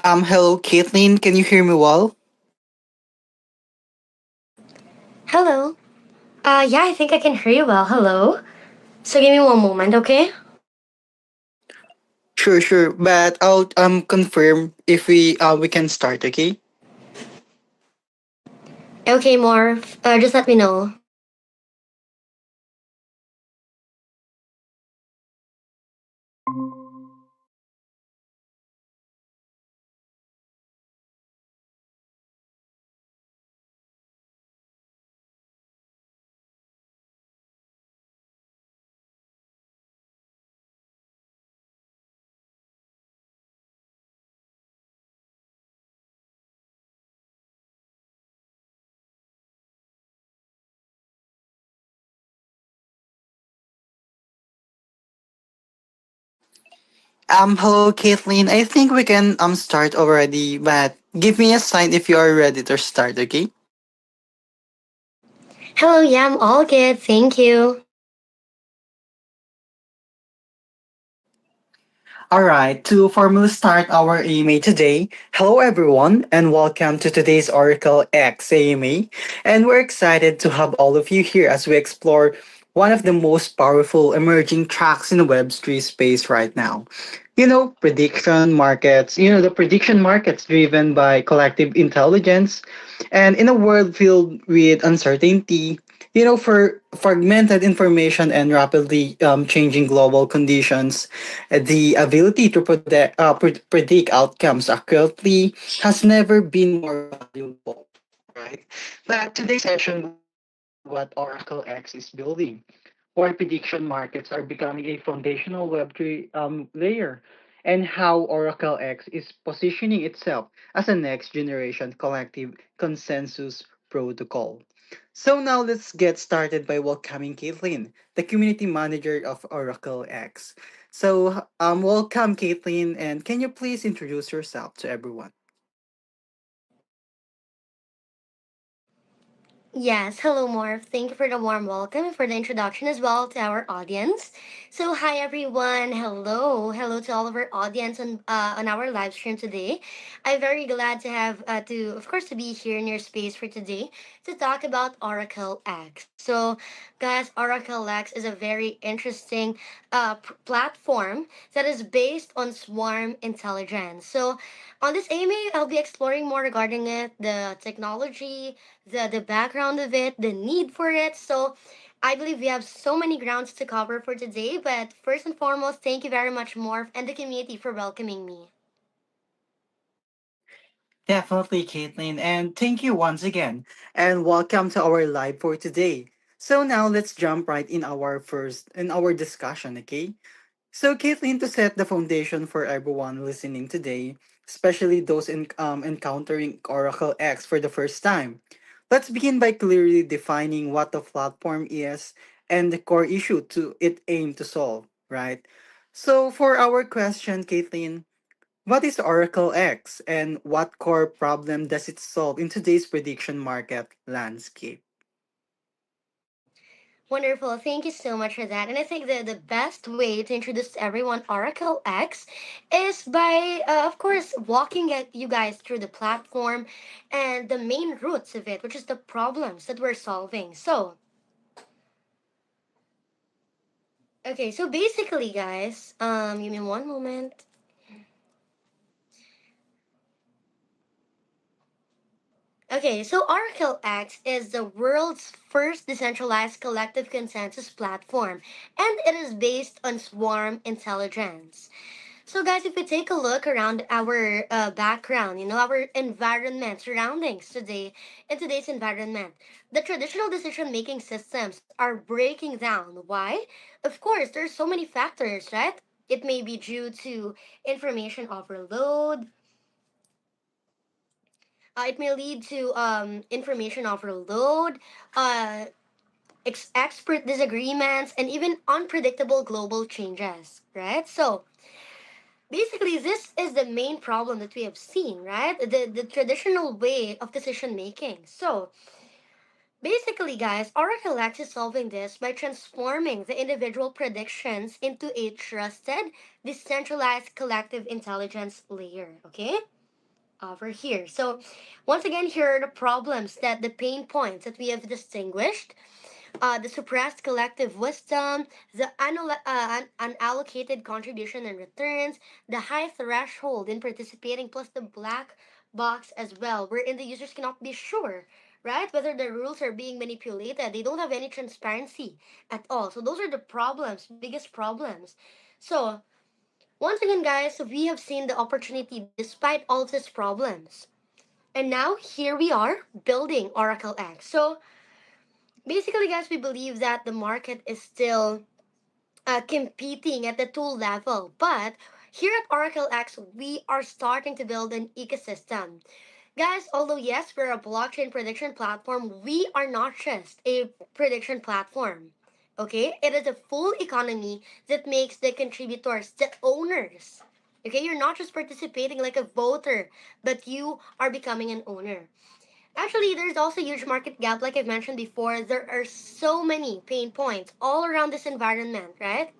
Hello, Caitlin. Can you hear me well? Hello. Yeah, I think I can hear you well. Hello. So give me one moment, okay? Sure, sure. But I'll confirm if we can start. Okay. Okay, Morph. Just let me know. Hello, Caitlin. I think we can start already. But give me a sign if you are ready to start. Okay. Hello, yeah, I'm all good. Thank you. All right, to formally start our AMA today, hello everyone, and welcome to today's Oracle X AMA. And we're excited to have all of you here as we explore one of the most powerful emerging tracks in the Web3 space right now. Prediction markets, the prediction markets driven by collective intelligence. And in a world filled with uncertainty, for fragmented information and rapidly changing global conditions, the ability to predict outcomes accurately has never been more valuable, right? But today's session will explore what Oracle X is building, why prediction markets are becoming a foundational Web3 layer, and how Oracle X is positioning itself as a next generation collective consensus protocol. So now let's get started by welcoming Caitlin, the community manager of Oracle X. So welcome Caitlin, and can you please introduce yourself to everyone? Yes, hello, Morph. Thank you for the warm welcome and for the introduction as well to our audience. So, hi everyone. Hello to all of our audience on our live stream today. I'm very glad to have of course, to be here in your space for today to talk about Oracle X. So, guys, Oracle X is a very interesting platform that is based on swarm intelligence. So, on this AMA, I'll be exploring more regarding it, the technology, the background of it, the need for it. So I believe we have so many grounds to cover for today. But first and foremost, thank you very much, Morph, and the community for welcoming me. Definitely, Caitlin, and thank you once again, and welcome to our live for today. So now let's jump right in our discussion, okay? So, Caitlin, to set the foundation for everyone listening today, especially those encountering Oracle X for the first time, let's begin by clearly defining what the platform is and the core issue to it aim to solve, right? So, for our question, Caitlin, what is Oracle X and what core problem does it solve in today's prediction market landscape? Wonderful. Thank you so much for that. And I think the best way to introduce everyone Oracle X is by, of course, walking you guys through the platform and the main roots of it, which is the problems that we're solving. So, Okay, so basically, guys, give me one moment. Okay, so OracleX is the world's first decentralized collective consensus platform, and it is based on swarm intelligence. So, guys, if we take a look around our background, our environment, surroundings today, in today's environment, the traditional decision making systems are breaking down. Why? Of course, there's so many factors, right? It may be due to information overload. It may lead to information overload, uh, expert disagreements, and even unpredictable global changes, right? So, basically, this is the main problem that we have seen, right? The traditional way of decision making. So, basically, guys, OracleX is solving this by transforming the individual predictions into a trusted, decentralized collective intelligence layer, okay? Over here. So, once again, here are the problems that the pain points that we have distinguished, the suppressed collective wisdom, the unallocated contribution and returns, the high threshold in participating, plus the black box as well, wherein the users cannot be sure, right, whether the rules are being manipulated. They don't have any transparency at all. So those are the problems, biggest problems. So once again, guys, we have seen the opportunity despite all these problems. And now here we are building Oracle X. So basically, guys, we believe that the market is still competing at the tool level. But here at Oracle X, we are starting to build an ecosystem. Guys, although yes, we're a blockchain prediction platform, we are not just a prediction platform. Okay? It is a full economy that makes the contributors the owners. Okay? You're not just participating like a voter, but you are becoming an owner. Actually, there's also a huge market gap, like I've mentioned before. There are so many pain points all around this environment, right?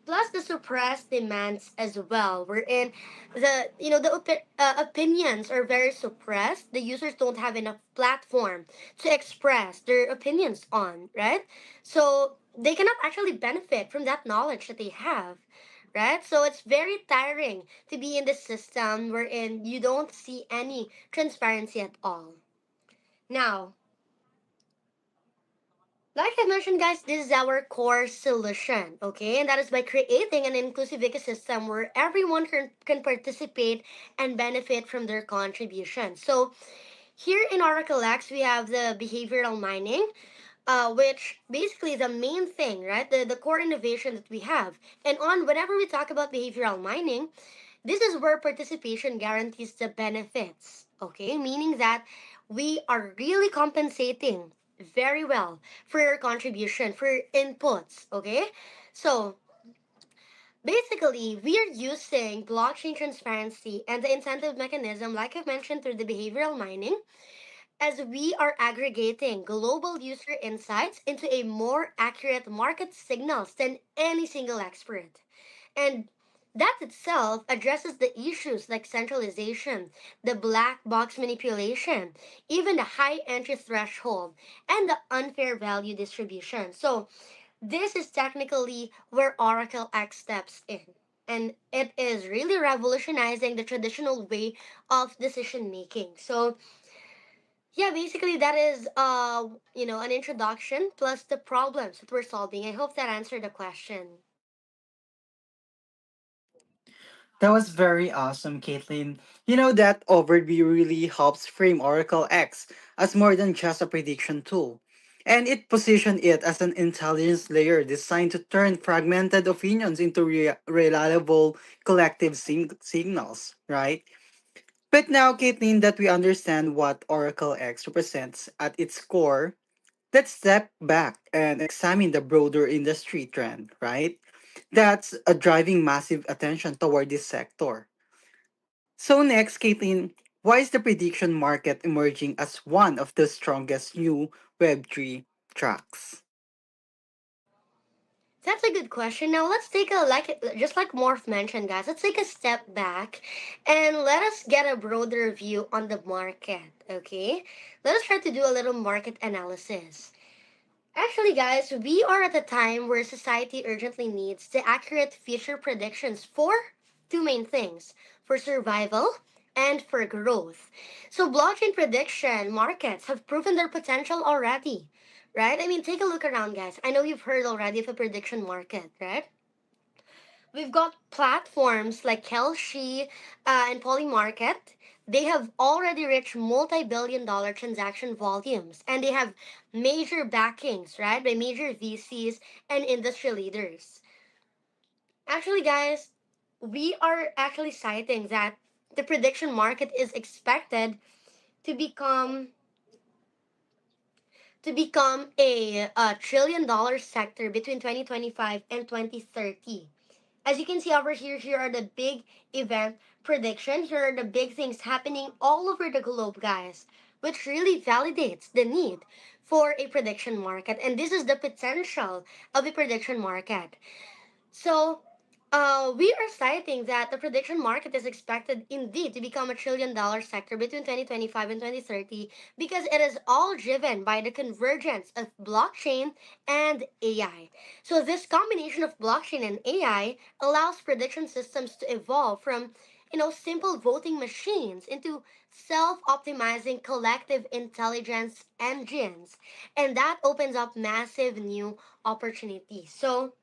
Plus the suppressed demands as well. Wherein the opinions are very suppressed. The users don't have enough platform to express their opinions on, right? So they cannot actually benefit from that knowledge that they have. Right? So it's very tiring to be in this system wherein you don't see any transparency at all. Now, like I mentioned, guys, this is our core solution, okay? And that is by creating an inclusive ecosystem where everyone can participate and benefit from their contribution. So, here in Oracle X, we have the behavioral mining, which basically the main thing, right? The core innovation that we have. And on whenever we talk about behavioral mining, this is where participation guarantees the benefits, okay? Meaning that we are really compensating very well for your contribution, for your inputs, okay? So basically, we are using blockchain transparency and the incentive mechanism, like I've mentioned, through the behavioral mining, as we are aggregating global user insights into a more accurate market signals than any single expert. And that itself addresses the issues like centralization, the black box manipulation, even the high entry threshold, and the unfair value distribution. So, this is technically where Oracle X steps in. And it is really revolutionizing the traditional way of decision making. So, yeah, basically that is an introduction plus the problems that we're solving. I hope that answered the question. That was very awesome, Caitlin. You know, that overview really helps frame Oracle X as more than just a prediction tool. And it positioned it as an intelligence layer designed to turn fragmented opinions into reliable collective signals, right? But now, Caitlin, that we understand what Oracle X represents at its core, let's step back and examine the broader industry trend, right? That's driving massive attention toward this sector. So next, Caitlin, why is the prediction market emerging as one of the strongest new Web3 tracks? That's a good question. Now let's take a just like Morph mentioned, guys. Let's take a step back and let us get a broader view on the market. Okay, let us try to do a little market analysis. Actually, guys, we are at a time where society urgently needs the accurate future predictions for two main things, for survival and for growth. So, blockchain prediction markets have proven their potential already, right? I mean, take a look around, guys. I know you've heard already of a prediction market, right? We've got platforms like Kelshi and Polymarket. They have already reached multi-billion-dollar transaction volumes, and they have major backings, right, by major VCs and industry leaders. Actually, guys, we are actually citing that the prediction market is expected to become a trillion-dollar sector between 2025 and 2030. As you can see over here, here are the big event prediction. Here are the big things happening all over the globe, guys, which really validates the need for a prediction market. And this is the potential of a prediction market. So, we are citing that the prediction market is expected indeed to become a trillion-dollar sector between 2025 and 2030 because it is all driven by the convergence of blockchain and AI. So, this combination of blockchain and AI allows prediction systems to evolve from simple voting machines into self-optimizing collective intelligence engines, and that opens up massive new opportunities. So,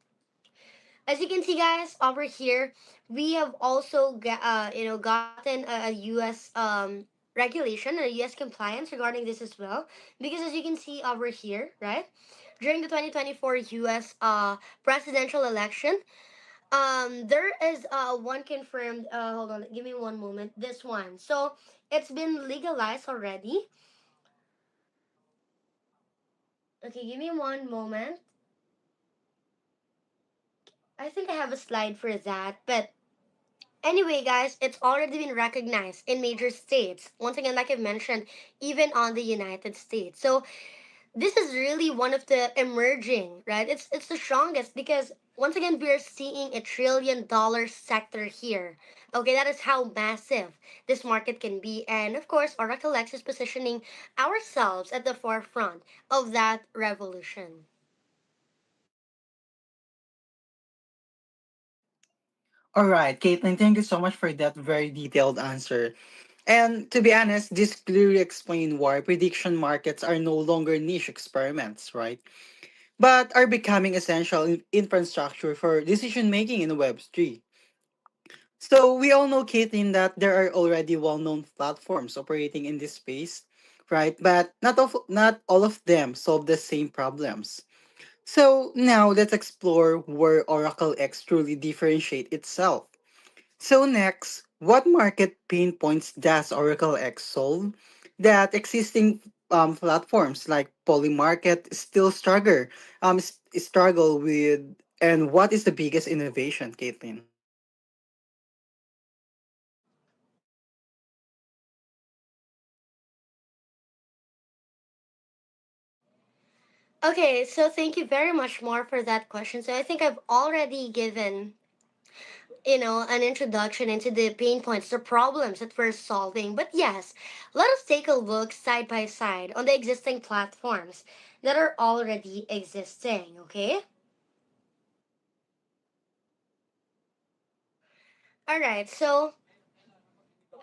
as you can see, guys, over here, we have also gotten a U.S. Regulation, a U.S. compliance regarding this as well. Because as you can see over here, right, during the 2024 U.S. Presidential election, there is one confirmed. Hold on, give me one moment. This one, so it's been legalized already. Okay, give me one moment. I think I have a slide for that, but anyway, guys, it's already been recognized in major states. Once again, like I mentioned, even on the United States. So this is really one of the emerging, right? It's the strongest because once again we are seeing a $1 trillion sector here. Okay, that is how massive this market can be, and of course, OracleX is positioning ourselves at the forefront of that revolution. All right, Caitlin, thank you so much for that very detailed answer. And to be honest, this clearly explains why prediction markets are no longer niche experiments, right? But are becoming essential infrastructure for decision making in Web3. So we all know, Caitlin, that there are already well-known platforms operating in this space, right? But not all of them solve the same problems. So now let's explore where Oracle X truly differentiate itself. So next, what market pain points does Oracle X solve that existing platforms like Polymarket still struggle with, and what is the biggest innovation, Caitlin? Okay, so thank you very much more for that question. So I think I've already given an introduction into the pain points, the problems that we're solving. But yes, let us take a look side by side on the existing platforms that are already existing, okay? All right, so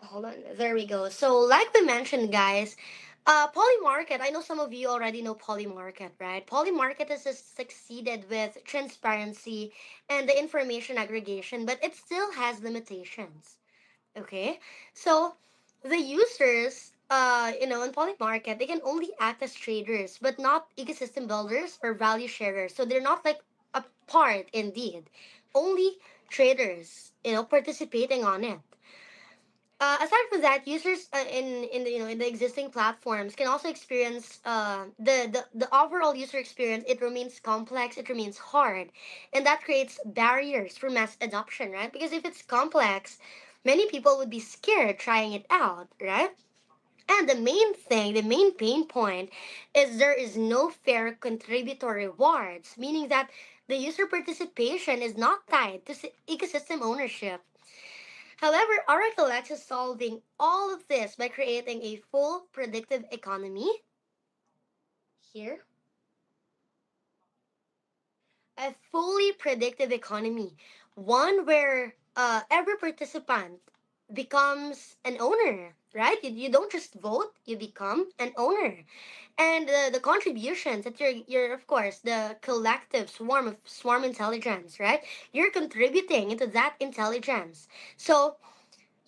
hold on, there we go. So, like we mentioned, guys, Polymarket, I know some of you already know Polymarket, right? Polymarket has succeeded with transparency and the information aggregation, but it still has limitations. Okay, so the users, in Poly Market, they can only act as traders, but not ecosystem builders or value sharers. So they're not like a part, indeed. Only traders, participating on it. Aside from that, users in the in the existing platforms can also experience the overall user experience. It remains complex. It remains hard, and that creates barriers for mass adoption, right? Because if it's complex, many people would be scared trying it out, right? And the main thing, the main pain point, is there is no fair contributor rewards, meaning that the user participation is not tied to ecosystem ownership. However, OracleX is solving all of this by creating a full predictive economy here. a fully predictive economy, one where every participant becomes an owner, right? You don't just vote, you become an owner. And the contributions that you're of course the collective swarm intelligence, right? You're contributing into that intelligence. So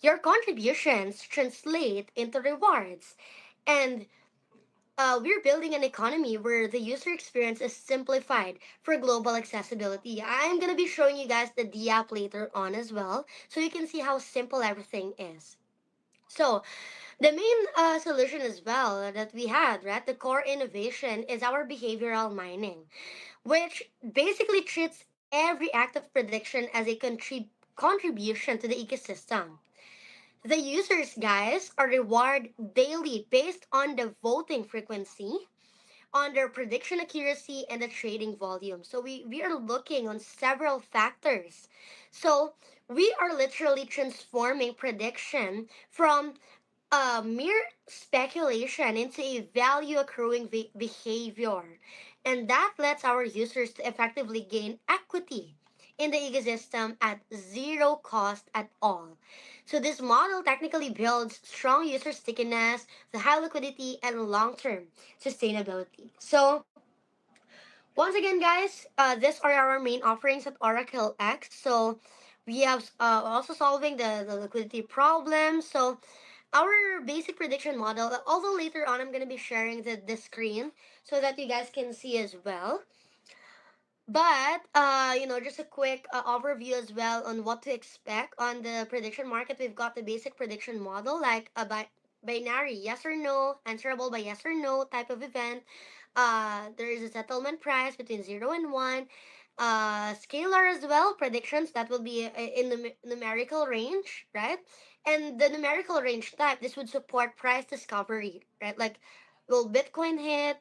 your contributions translate into rewards. And we're building an economy where the user experience is simplified for global accessibility. I'm going to be showing you guys the app later on as well, so you can see how simple everything is. So, the main solution as well that we had, right, the core innovation is our behavioral mining, which basically treats every act of prediction as a contribution to the ecosystem. The users, guys, are rewarded daily based on the voting frequency, on their prediction accuracy, and the trading volume. So we are looking on several factors. So we are literally transforming prediction from mere speculation into a value accruing behavior. And that lets our users to effectively gain equity in the ecosystem at zero cost at all. So this model technically builds strong user stickiness, the high liquidity, and long-term sustainability. So once again, guys, these are our main offerings at Oracle X. So we have also solving the liquidity problem. So our basic prediction model, although later on I'm going to be sharing the screen so that you guys can see as well. But just a quick overview as well on what to expect on the prediction market. We've got the basic prediction model, like a binary yes or no, answerable by yes or no type of event. There is a settlement price between 0 and 1. Scalar as well, predictions that will be in the numerical range, right? And the numerical range type, this would support price discovery, right? Like, will Bitcoin hit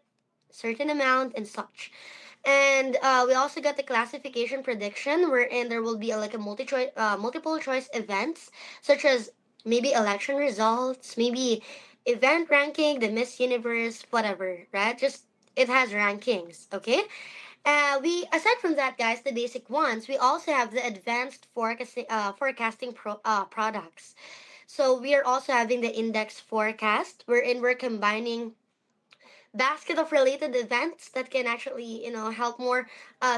certain amount and such. And we also got the classification prediction, wherein there will be like a multiple choice events, such as maybe election results, maybe event ranking, the Miss Universe, whatever, right? Just it has rankings, okay? We aside from that, guys, the basic ones, we also have the advanced forecasting products. So we are also having the index forecast, wherein we're combining basket of related events that can actually help more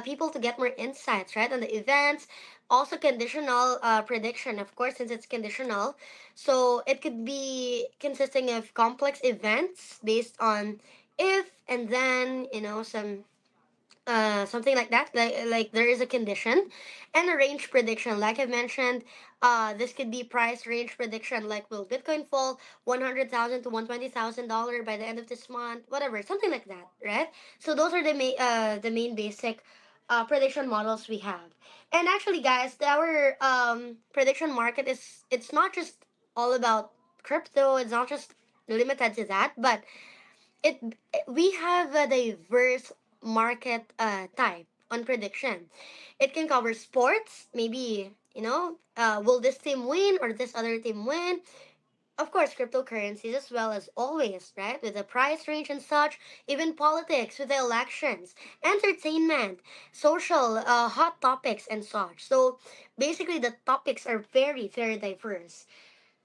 people to get more insights right on the events. Also conditional prediction, of course, since it's conditional, so it could be consisting of complex events based on if and then some something like that, like there is a condition. And a range prediction, like I mentioned, this could be price range prediction, like will Bitcoin fall 100,000 to $120,000 by the end of this month, whatever, something like that, right? So those are the main basic prediction models we have. And actually, guys, our prediction market is, it's not just all about crypto, it's not just limited to that, but it we have a diverse market type on prediction. It can cover sports, maybe will this team win or this other team win. Of course, cryptocurrencies as well, as always, right? With the price range and such, even politics with the elections, entertainment, social hot topics and such. So basically, the topics are very, very diverse.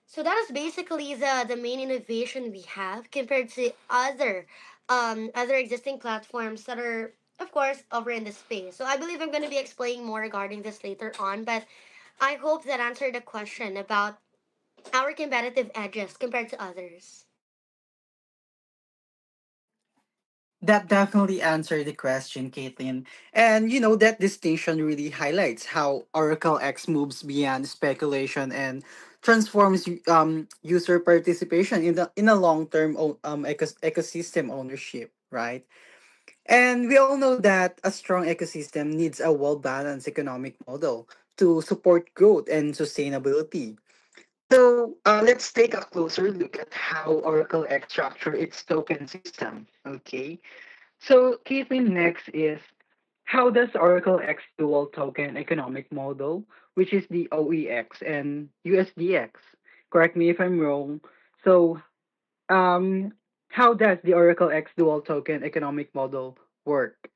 So that is basically the main innovation we have compared to other existing platforms that are of course over in the space. So I believe I'm going to be explaining more regarding this later on, but I hope that answered the question about our competitive edges compared to others. That definitely answered the question, Caitlin. And you know, that distinction really highlights how Oracle X moves beyond speculation and transforms user participation in a long-term ecosystem ownership, right? And we all know that a strong ecosystem needs a well-balanced economic model to support growth and sustainability. So let's take a closer look at how Oracle X structure its token system. Okay. So key thing next is how does Oracle X dual token economic model, which is the OEX and USDX. Correct me if I'm wrong. So um how does the Oracle X dual token economic model work?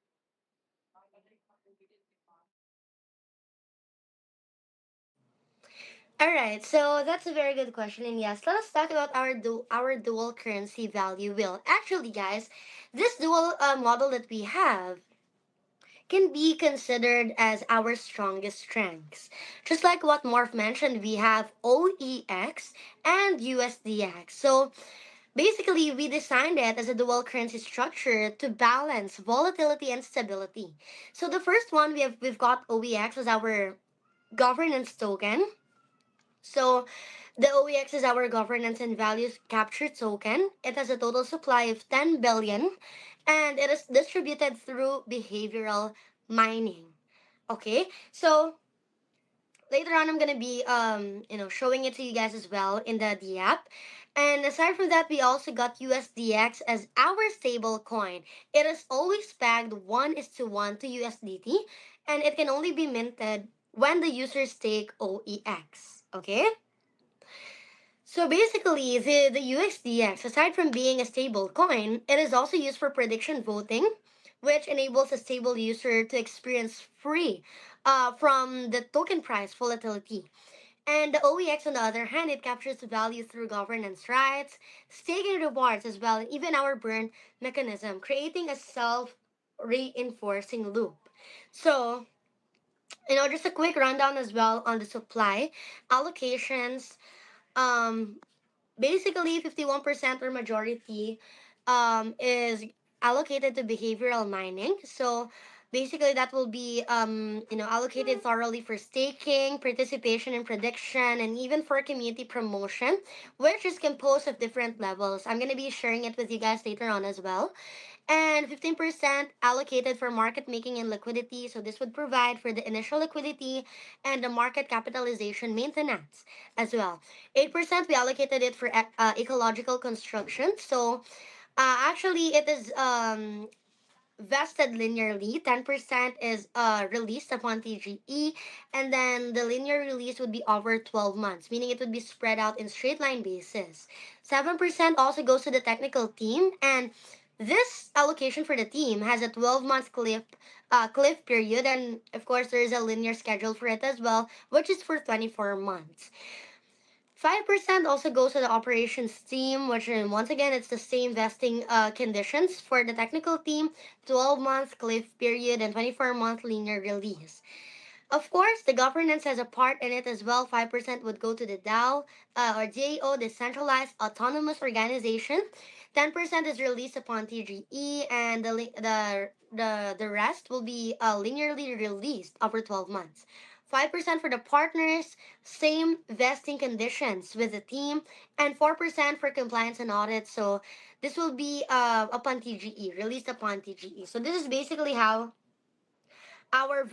All right, so that's a very good question, and yes, let us talk about our dual currency value wheel. Actually, guys, this dual model that we have can be considered as our strongest strengths. Just like what Morph mentioned, we have OEX and USDX. So basically, we designed it as a dual currency structure to balance volatility and stability. So the first one we've got OEX as our governance token. So the OEX is our governance and values capture token. It has a total supply of 10 billion and it is distributed through behavioral mining. Okay? So later on I'm going to be showing it to you guys as well in the app. And aside from that, we also got USDX as our stable coin. It is always pegged 1 is to 1 to USDT and it can only be minted when the users stake OEX. Okay? So basically, the USDX, aside from being a stable coin, it is also used for prediction voting, which enables a stable user to experience free from the token price volatility. And the OEX, on the other hand, it captures the value through governance rights, staking rewards as well, and even our burn mechanism, creating a self reinforcing loop. So, just a quick rundown as well on the supply allocations. Um, Basically 51% or majority is allocated to behavioral mining. So basically that will be allocated thoroughly for staking, participation in prediction, and even for community promotion, which is composed of different levels. I'm going to be sharing it with you guys later on as well. And 15% allocated for market making and liquidity. So this would provide for the initial liquidity and the market capitalization maintenance as well. 8% we allocated it for ecological construction. So actually it is vested linearly. 10% is released upon TGE, and then the linear release would be over 12 months, meaning it would be spread out in straight line basis. 7% also goes to the technical team, and this allocation for the team has a 12-month cliff period, and of course there is a linear schedule for it as well, which is for 24 months. 5% also goes to the operations team, which once again, it's the same vesting conditions for the technical team, 12-month cliff period and 24-month linear release. Of course, the governance has a part in it as well. 5% would go to the DAO or DAO, decentralized autonomous organization. 10% is released upon TGE, and the rest will be linearly released over 12 months. 5% for the partners, same vesting conditions with the team, and 4% for compliance and audit. So this will be upon TGE, released upon TGE. So this is basically how our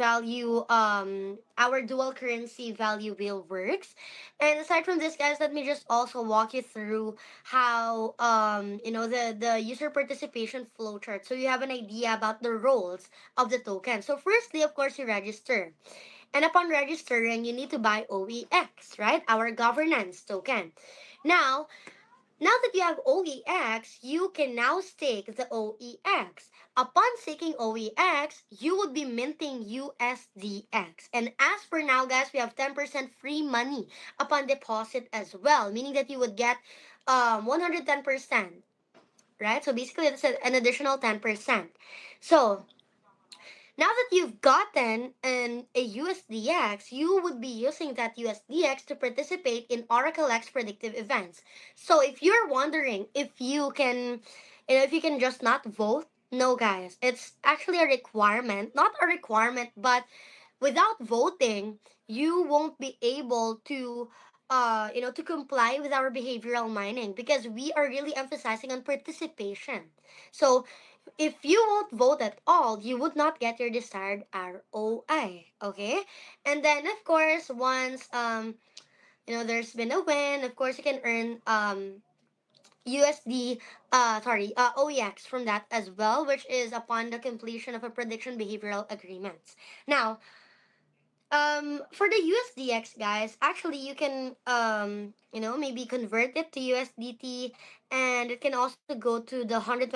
dual currency value wheel works. And aside from this, guys, let me just also walk you through how the user participation flow chart, so you have an idea about the roles of the token. So firstly, of course, you register, and upon registering you need to buy OEX, right, our governance token. Now that you have OEX, you can now stake the OEX. Upon staking OEX, you would be minting USDX. And as for now, guys, we have 10% free money upon deposit as well, meaning that you would get 110%, right? So basically, that's an additional 10%. So now that you've gotten a USDX, you would be using that USDX to participate in OracleX predictive events. So if you're wondering if you can, if you can just not vote, no, guys, it's actually a requirement. Not a requirement, but without voting, you won't be able to to comply with our behavioral mining because we are really emphasizing on participation. So if you won't vote at all, you would not get your desired ROI. Okay? And then of course, once there's been a win, of course you can earn OEX from that as well, which is upon the completion of a prediction behavioral agreements. Now, for the USDX, guys, actually you can maybe convert it to USDT, and it can also go to the 120%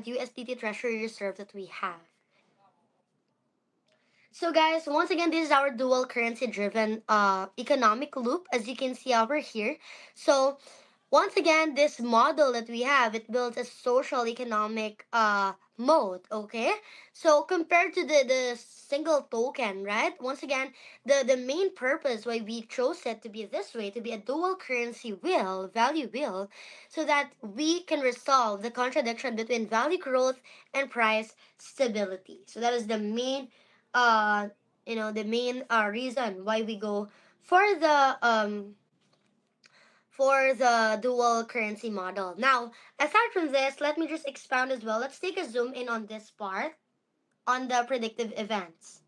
USDT treasury reserve that we have. So guys, once again, this is our dual currency driven economic loop, as you can see over here. So once again, this model that we have, it builds a social economic mode, okay? So compared to the single token, right? Once again, the main purpose why we chose it to be this way, to be a dual currency wheel, value wheel, so that we can resolve the contradiction between value growth and price stability. So that is the main uh the main reason why we go for the dual currency model. Now, aside from this, let me just expound as well. Let's take a zoom in on this part on the predictive events.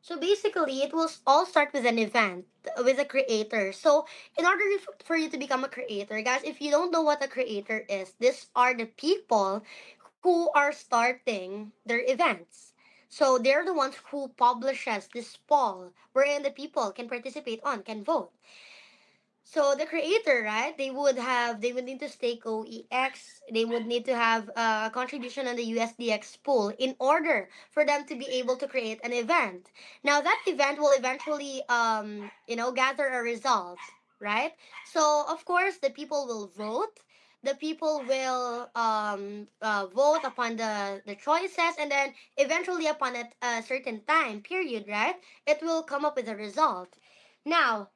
So basically, it will all start with an event with a creator. So in order for you to become a creator, guys, if you don't know what a creator is, these are the people who are starting their events. So they're the ones who publishes this poll wherein the people can participate on, can vote. So the creator, right? They would need to stake OEX. They would need to have a contribution on the USDX pool in order for them to be able to create an event. Now that event will eventually gather a result, right? So of course the people will vote. The people will vote upon the choices, and then eventually upon a certain time period, right? It will come up with a result. Now,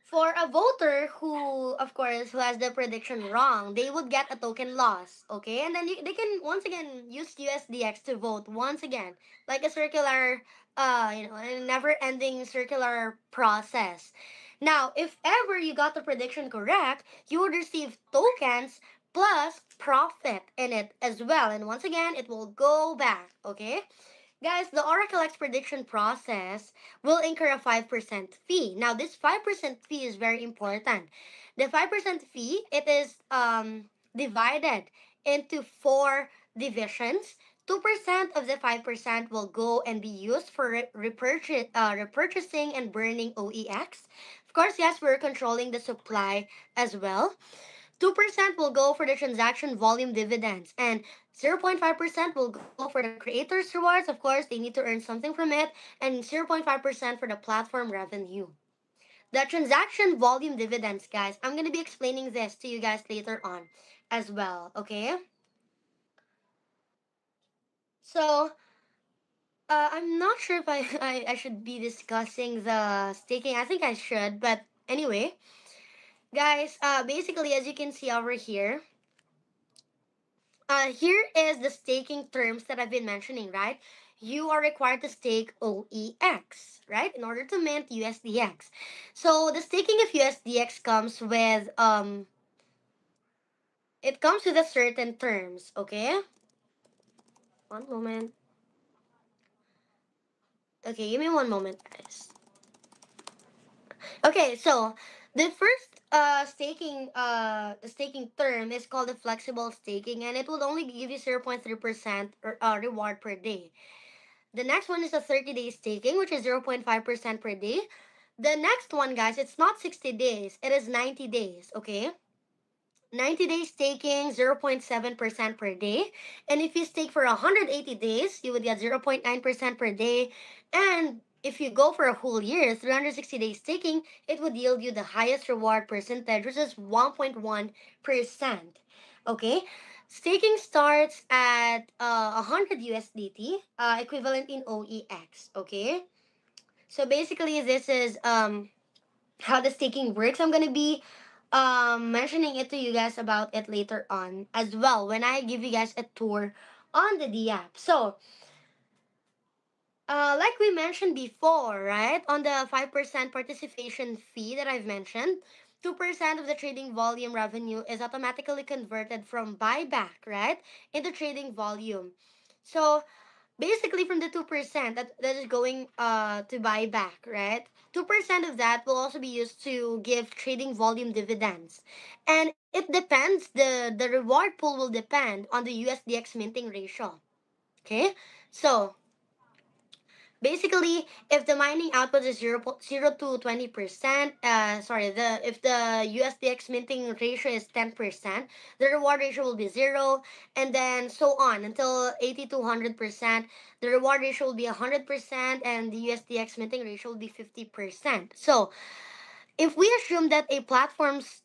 for a voter who, of course, who has the prediction wrong, they would get a token loss, okay? And then they can once again use USDX to vote once again, like a circular, a never-ending circular process. Now, if ever you got the prediction correct, you would receive tokens plus profit in it as well. And once again, it will go back, okay? Guys, the OracleX prediction process will incur a 5% fee. Now, this 5% fee is very important. The 5% fee, it is divided into four divisions. 2% of the 5% will go and be used for repurchasing and burning OEX. Of course, yes, we're controlling the supply as well. 2% will go for the transaction volume dividends, and 0.5% will go for the creators' rewards. Of course, they need to earn something from it, and 0.5% for the platform revenue. The transaction volume dividends, guys, I'm going to be explaining this to you guys later on as well, okay? So, I'm not sure if I should be discussing the staking. I think I should, but anyway, guys, basically, as you can see over here, here is the staking terms that I've been mentioning, right? You are required to stake OEX, right, in order to mint USDX. So the staking of USDX comes with it comes with a certain terms, okay? One moment. Okay, give me one moment, guys. Okay, so the first the staking term is called the flexible staking, and it will only give you 0.3% reward per day. The next one is a 30-day staking, which is 0.5% per day. The next one, guys, it's not 60 days, it is 90 days, okay? 90 days staking, 0.7% per day. And if you stake for 180 days, you would get 0.9% per day. And if you go for a whole year, 360 days staking, it would yield you the highest reward percentage, which is 1.1%. Okay? Staking starts at 100 USDT, equivalent in OEX. Okay? So basically, this is how the staking works. I'm gonna be mentioning it to you guys about it later on as well when I give you guys a tour on the D app. So like we mentioned before, right? On the 5% participation fee that I've mentioned, 2% of the trading volume revenue is automatically converted from buyback, right, into trading volume. So basically from the 2% that is going to buy back, right? 2% of that will also be used to give trading volume dividends. And it depends, the reward pool will depend on the USDX minting ratio. Okay? So Basically, if the mining output is 0 to 20%, sorry, the if the USDX minting ratio is 10%, the reward ratio will be 0, and then so on until 80 to 100%. The reward ratio will be 100%, and the USDX minting ratio will be 50%. So, if we assume that the platform's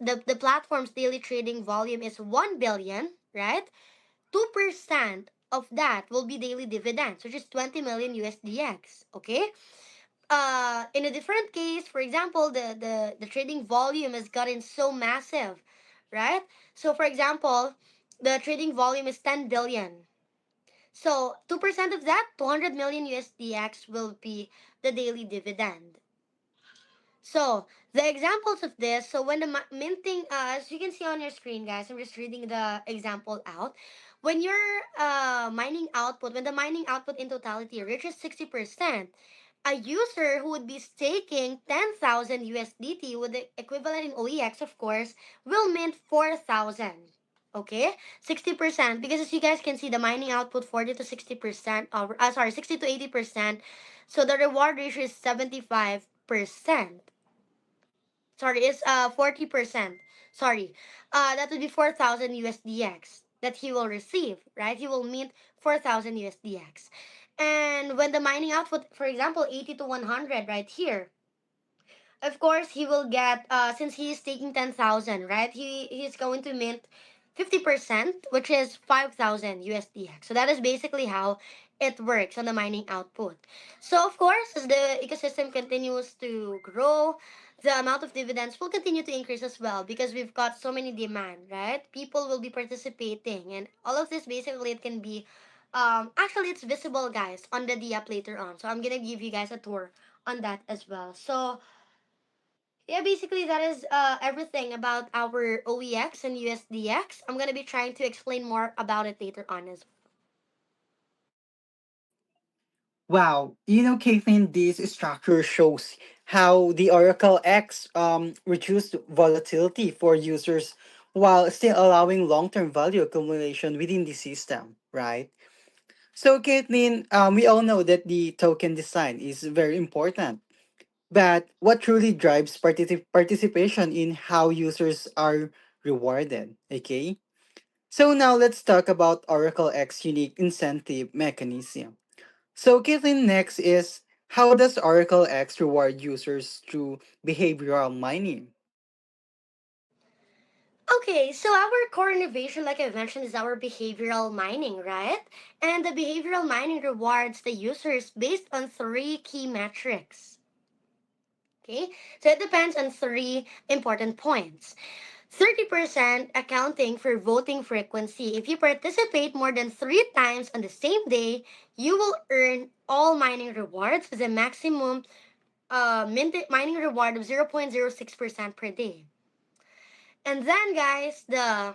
daily trading volume is 1 billion, right? 2% of that will be daily dividends, which is 20 million USDX. Okay. In a different case, for example, the trading volume has gotten so massive, right? So, for example, the trading volume is 10 billion. So, 2% of that, 200 million USDX will be the daily dividend. So the examples of this, so when the minting, as you can see on your screen, guys, I'm just reading the example out. When your mining output, when the mining output in totality reaches 60%, a user who would be staking 10,000 USDT with the equivalent in OEX, of course, will mint 4,000. Okay, 60%, because as you guys can see, the mining output 40 to 60%, sorry, 60 to 80%. So the reward ratio is 75%. Sorry, it's 40%. Sorry. That would be 4,000 USDX that he will receive, right? He will mint 4,000 USDX. And when the mining output, for example, 80 to 100 right here, of course he will get, since he is taking 10,000, right? He's going to mint 50%, which is 5,000 USDX. So that is basically how it works on the mining output. So of course, as the ecosystem continues to grow, the amount of dividends will continue to increase as well, because we've got so many demand, right? People will be participating, and all of this basically it can be, actually it's visible, guys, on the D app later on. So I'm gonna give you guys a tour on that as well. So yeah, basically that is everything about our OEX and USDX. I'm gonna be trying to explain more about it later on as Wow, Caitlin, this structure shows how the Oracle X reduced volatility for users while still allowing long-term value accumulation within the system, right? So, Caitlin, we all know that the token design is very important, but what truly drives participation in how users are rewarded? Okay, so now let's talk about Oracle X unique incentive mechanism. So, Caitlin, next is how does Oracle X reward users through behavioral mining? well. Okay, so our core innovation, like I mentioned, is our behavioral mining, right? And the behavioral mining rewards the users based on three key metrics. Okay, so it depends on three important points. 30% accounting for voting frequency. If you participate more than 3 times on the same day, you will earn all mining rewards with a maximum mining reward of 0.06% per day. And then, guys, the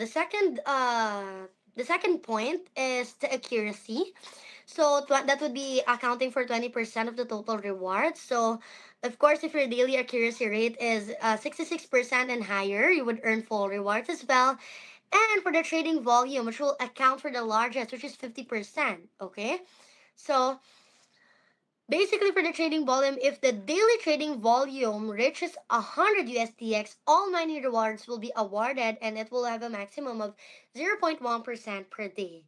second point is the accuracy. So that would be accounting for 20% of the total reward. So, of course, if your daily accuracy rate is 66% and higher, you would earn full rewards as well. And for the trading volume, which will account for the largest, which is 50%. Okay? So, basically, for the trading volume, if the daily trading volume reaches 100 USDX, all mining rewards will be awarded, and it will have a maximum of 0.1% per day.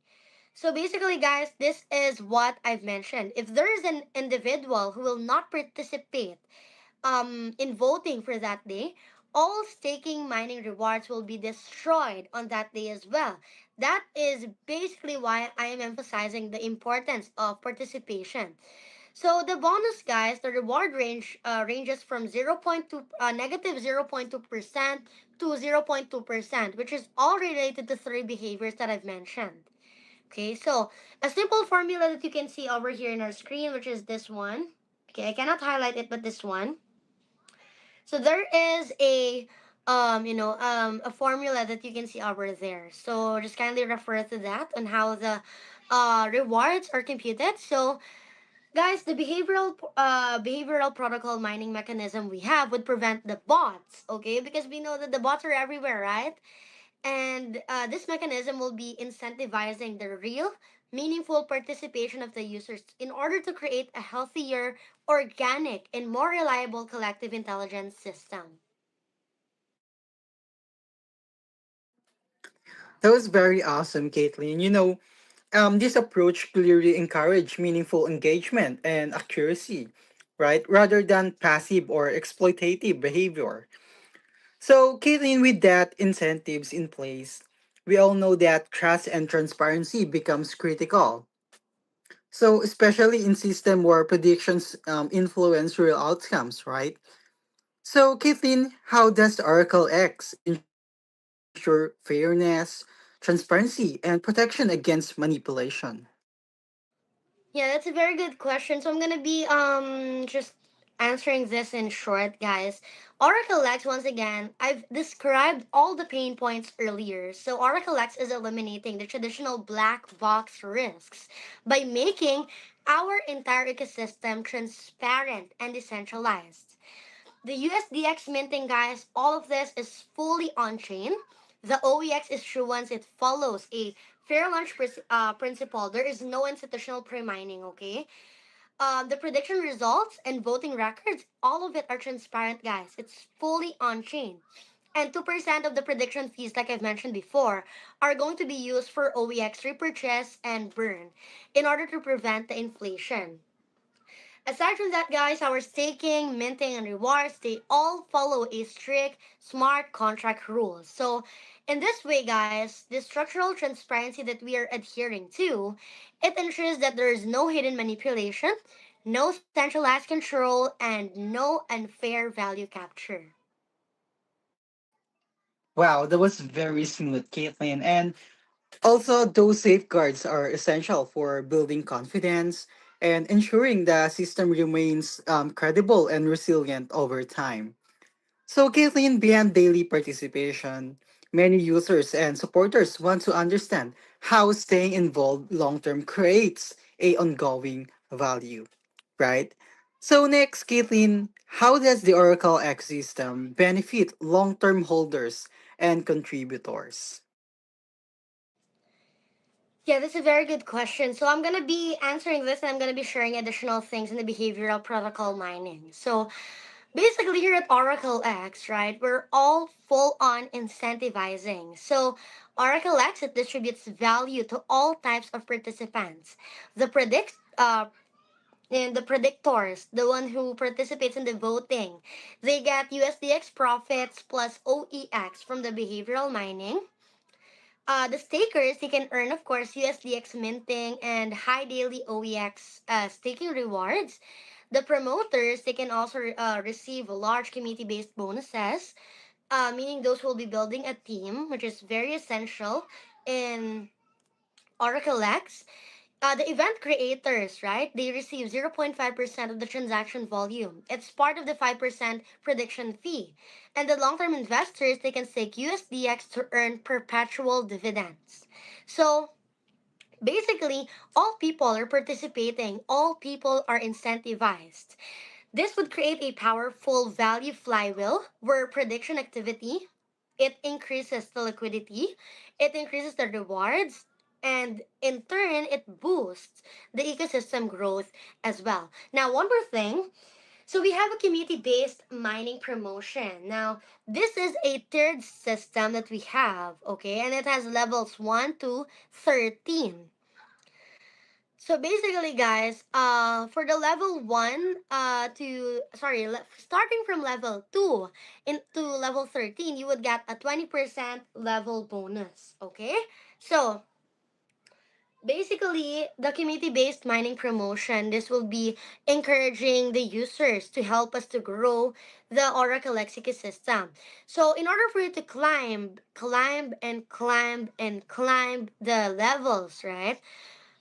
So basically, guys, this is what I've mentioned. If there is an individual who will not participate in voting for that day, all staking mining rewards will be destroyed on that day as well. That is basically why I am emphasizing the importance of participation. So the bonus, guys, the reward ranges from 0.2% to 0.2%, which is all related to three behaviors that I've mentioned. Okay, so a simple formula that you can see over here in our screen, which is this one. Okay, I cannot highlight it, but this one. So there is a formula that you can see over there. So just kindly refer to that on how the rewards are computed. So guys, the behavioral protocol mining mechanism we have would prevent the bots, okay? Because we know that the bots are everywhere, right? And this mechanism will be incentivizing the real, meaningful participation of the users in order to create a healthier, organic, and more reliable collective intelligence system. That was very awesome, Caitlin. This approach clearly encourage meaningful engagement and accuracy, right? Rather than passive or exploitative behavior. So, Caitlin, with that incentives in place, we all know that trust and transparency becomes critical. So, especially in system where predictions influence real outcomes, right? So, Caitlin, how does Oracle X ensure fairness, transparency, and protection against manipulation? Yeah, that's a very good question. So I'm gonna be just answering this in short, guys. OracleX, once again, I've described all the pain points earlier. So OracleX is eliminating the traditional black box risks by making our entire ecosystem transparent and decentralized. The USDX minting, guys, all of this is fully on chain. The OEX issuance, it follows a fair lunch principle. There is no institutional pre-mining, okay? The prediction results and voting records, all of it are transparent, guys. It's fully on chain. And 2% of the prediction fees, like I've mentioned before, are going to be used for OEX repurchase and burn in order to prevent the inflation. Aside from that, guys, our staking, minting, and rewards, they all follow a strict smart contract rules. So, in this way, guys, the structural transparency that we are adhering to, it ensures that there is no hidden manipulation, no centralized control, and no unfair value capture. Wow, that was very smooth, Caitlin. And also, those safeguards are essential for building confidence and ensuring the system remains credible and resilient over time. So, Caitlin, beyond daily participation, many users and supporters want to understand how staying involved long term creates a ongoing value, right? So, next, Caitlin, how does the Oracle X system benefit long term holders and contributors? Yeah, that's a very good question. So I'm gonna be answering this, and I'm gonna be sharing additional things in the behavioral protocol mining. So basically, here at Oracle X, right, we're all full on incentivizing. So Oracle X, it distributes value to all types of participants. The predict and the predictors, the one who participates in the voting, they get USDX profits plus OEX from the behavioral mining. The stakers, they can earn, of course, USDX minting and high daily OEX staking rewards. The promoters, they can also receive large community-based bonuses, meaning those who will be building a team, which is very essential in OracleX. The event creators, right? They receive 0.5% of the transaction volume. It's part of the 5% prediction fee. And the long term investors, they can stake USDX to earn perpetual dividends. So basically, all people are participating, all people are incentivized. This would create a powerful value flywheel where prediction activity, it increases the liquidity, it increases the rewards, and in turn it boosts the ecosystem growth as well. Now, one more thing. So we have a community-based mining promotion. Now, this is a tiered system that we have, okay? And it has levels 1 to 13. So basically, guys, for the level one, starting from level two into level 13, you would get a 20% level bonus. Okay, so basically, the community-based mining promotion, this will be encouraging the users to help us to grow the Oracle X ecosystem. So in order for you to climb the levels, right?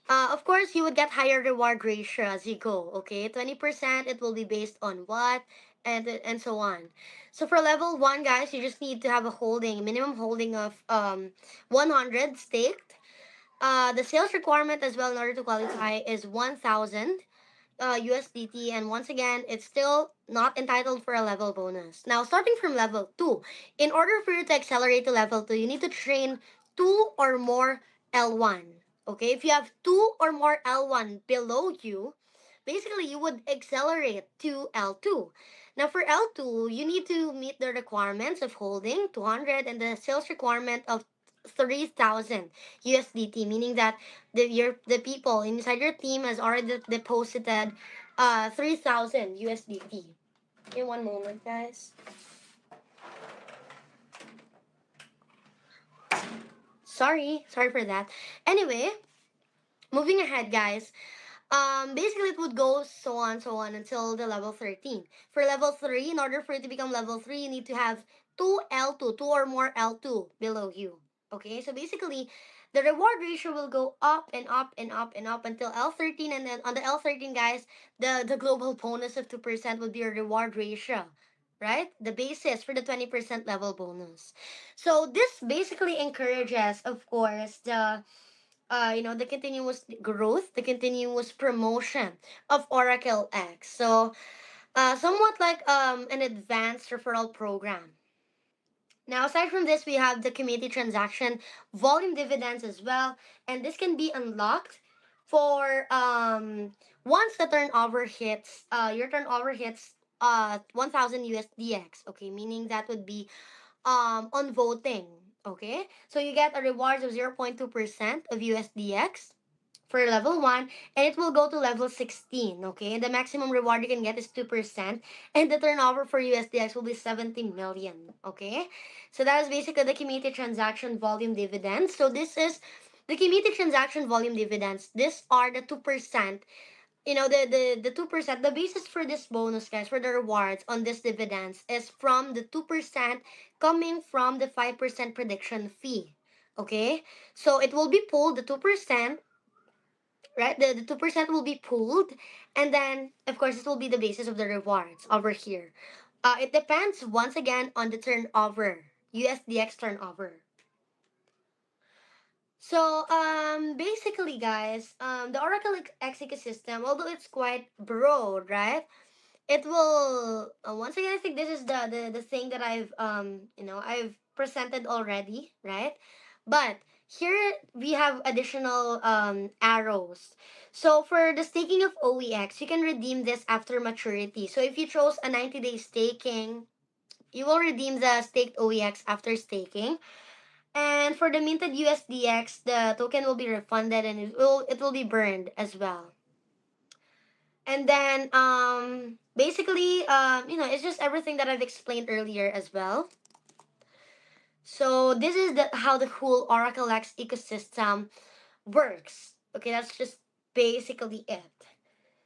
Of course, you would get higher reward ratio as you go. Okay, 20% it will be based on what and so on. So for level one, guys, you just need to have a holding minimum holding of 100 staked. The sales requirement as well in order to qualify is 1,000. USDT, and once again, it's still not entitled for a level bonus. Now, starting from level 2, in order for you to accelerate to level 2, you need to train 2 or more L1. Okay, if you have 2 or more L1 below you, basically you would accelerate to L2. Now, for L2, you need to meet the requirements of holding 200 and the sales requirement of 3,000 USDT, meaning that the people inside your team has already deposited 3,000 USDT. In one moment, guys. Sorry for that. Anyway, moving ahead, guys. Basically, it would go so on until the level 13. For level 3, in order for it to become level 3, you need to have 2 or more L2 below you. Okay, so basically, the reward ratio will go up and up and up and up until L13. And then on the L13, guys, the global bonus of 2% would be your reward ratio. Right? The basis for the 20% level bonus. So this basically encourages, of course, the continuous growth, the continuous promotion of Oracle X. So, somewhat like an advanced referral program. Now, aside from this, we have the community transaction volume dividends as well, and this can be unlocked for once the turnover hits your turnover hits 1,000 USDX. Okay, meaning that would be on voting. Okay, so you get a reward of 0.2% of USDX for level 1, and it will go to level 16. Okay, and the maximum reward you can get is 2%, and the turnover for USDX will be 70 million. Okay, so that is basically the community transaction volume dividends. So this is the community transaction volume dividends. These are the 2%. The 2%, the basis for this bonus, guys, for the rewards on this dividends is from the 2% coming from the 5% prediction fee. Okay, so it will be pulled, the 2%, right? The 2% will be pooled, and then of course it will be the basis of the rewards over here. It depends once again on the turnover, USDX turnover. So basically, guys, the Oracle X ecosystem, although it's quite broad, right? It will once again, I think this is the thing that I've presented already, right? But here we have additional arrows. So for the staking of OEX, you can redeem this after maturity. So if you chose a 90-day staking, you will redeem the staked OEX after staking. And for the minted USDX, the token will be refunded and it will be burned as well. And then basically it's just everything that I've explained earlier as well. So this is how the whole OracleX ecosystem works. Okay, that's just basically it.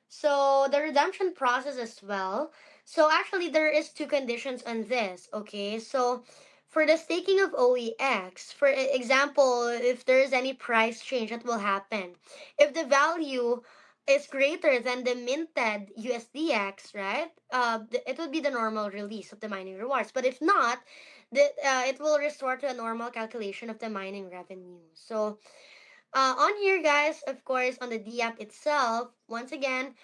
So the redemption process as well. So actually there is two conditions on this, okay? So for the staking of OEX, for example, if there is any price change that will happen, if the value is greater than the minted USDX, right? It would be the normal release of the mining rewards. But if not, it will restore to a normal calculation of the mining revenue. So on here, guys, of course, on the D app itself, once again,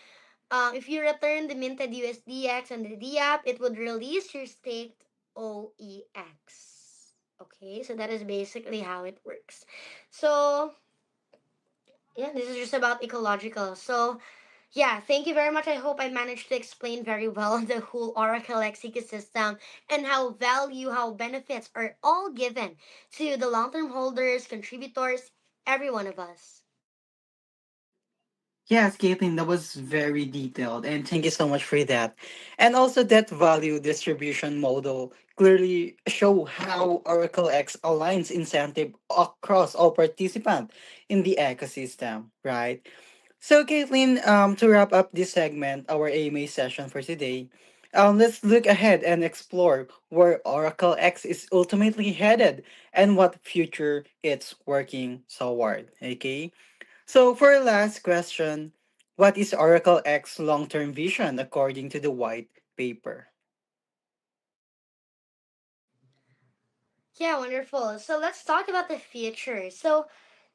if you return the minted USDX on the D app, it would release your staked OEX. Okay, so that is basically how it works. So, yeah, this is just about ecological. So, yeah, thank you very much. I hope I managed to explain very well the whole OracleX ecosystem and how benefits are all given to the long term holders, contributors, every one of us. Yes, Caitlin, that was very detailed, and thank you so much for that. And also, that value distribution model clearly show how Oracle X aligns incentive across all participants in the ecosystem, right? So, Caitlin, to wrap up this segment, our AMA session for today, let's look ahead and explore where Oracle X is ultimately headed and what future it's working toward. Okay. So for our last question, what is Oracle X long-term vision according to the white paper? Yeah, wonderful. So let's talk about the future. So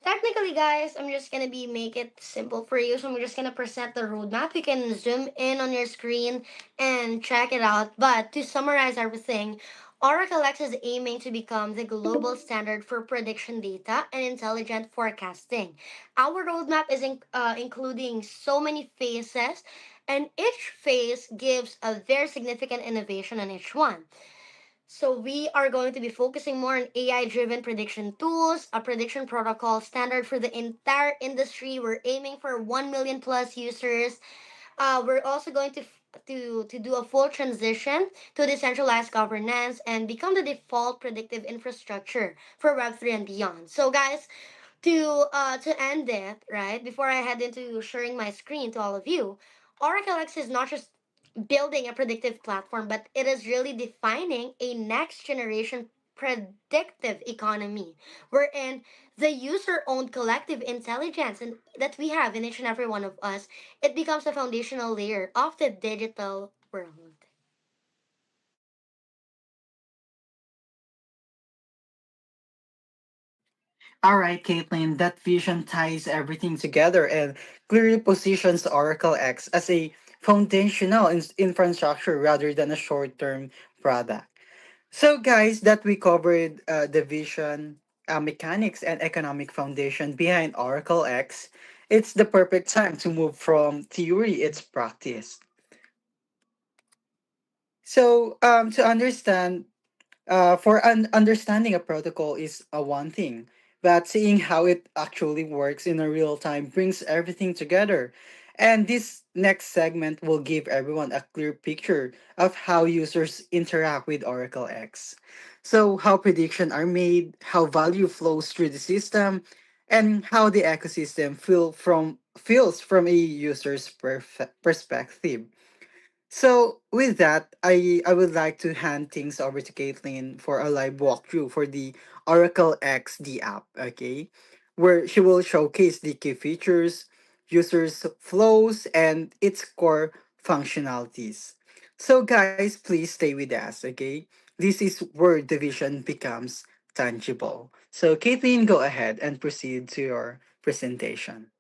Technically, guys, I'm just gonna be make it simple for you. So I'm just gonna present the roadmap. You can zoom in on your screen and check it out. But to summarize everything, OracleX is aiming to become the global standard for prediction data and intelligent forecasting. Our roadmap is including so many phases, and each phase gives a very significant innovation on each one. So we are going to be focusing more on AI-driven prediction tools, a prediction protocol standard for the entire industry. We're aiming for 1 million plus users. We're also going to do a full transition to decentralized governance and become the default predictive infrastructure for Web3 and beyond. So guys, to end it, right, before I head into sharing my screen to all of you, OracleX is not just building a predictive platform, but it is really defining a next generation predictive economy wherein the user owned collective intelligence and that we have in each and every one of us, it becomes a foundational layer of the digital world. All right, Caitlin, that vision ties everything together and clearly positions Oracle X as a foundational infrastructure rather than a short term product. So, guys, that we covered the vision, mechanics, and economic foundation behind Oracle X, it's the perfect time to move from theory its practice. So, to understand understanding a protocol is a one thing, but seeing how it actually works in a real time brings everything together. And this next segment will give everyone a clear picture of how users interact with Oracle X. So, how predictions are made, how value flows through the system, and how the ecosystem feels from a user's perspective. So with that, I would like to hand things over to Caitlin for a live walkthrough for the Oracle XD app, okay? Where she will showcase the key features, users flows, and its core functionalities. So guys, please stay with us, okay? This is where the vision becomes tangible. So Caitlin, go ahead and proceed to your presentation.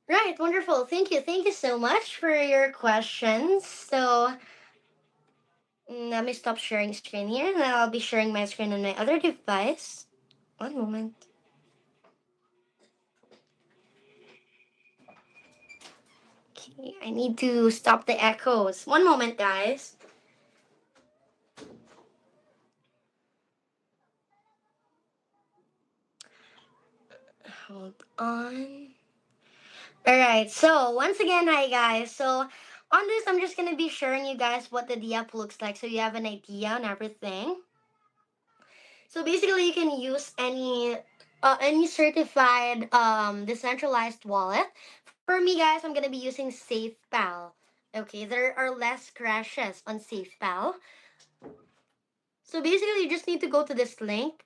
Right, wonderful. Thank you. Thank you so much for your questions. So let me stop sharing screen here and I'll be sharing my screen on my other device. One moment. Okay, I need to stop the echoes. One moment, guys. Hold on. Alright, so once again, hi guys. So on this, I'm just gonna be sharing you guys what the app looks like so you have an idea on everything. So basically, you can use any certified decentralized wallet. For me, guys, I'm gonna be using SafePal. Okay, there are less crashes on SafePal. So basically, you just need to go to this link.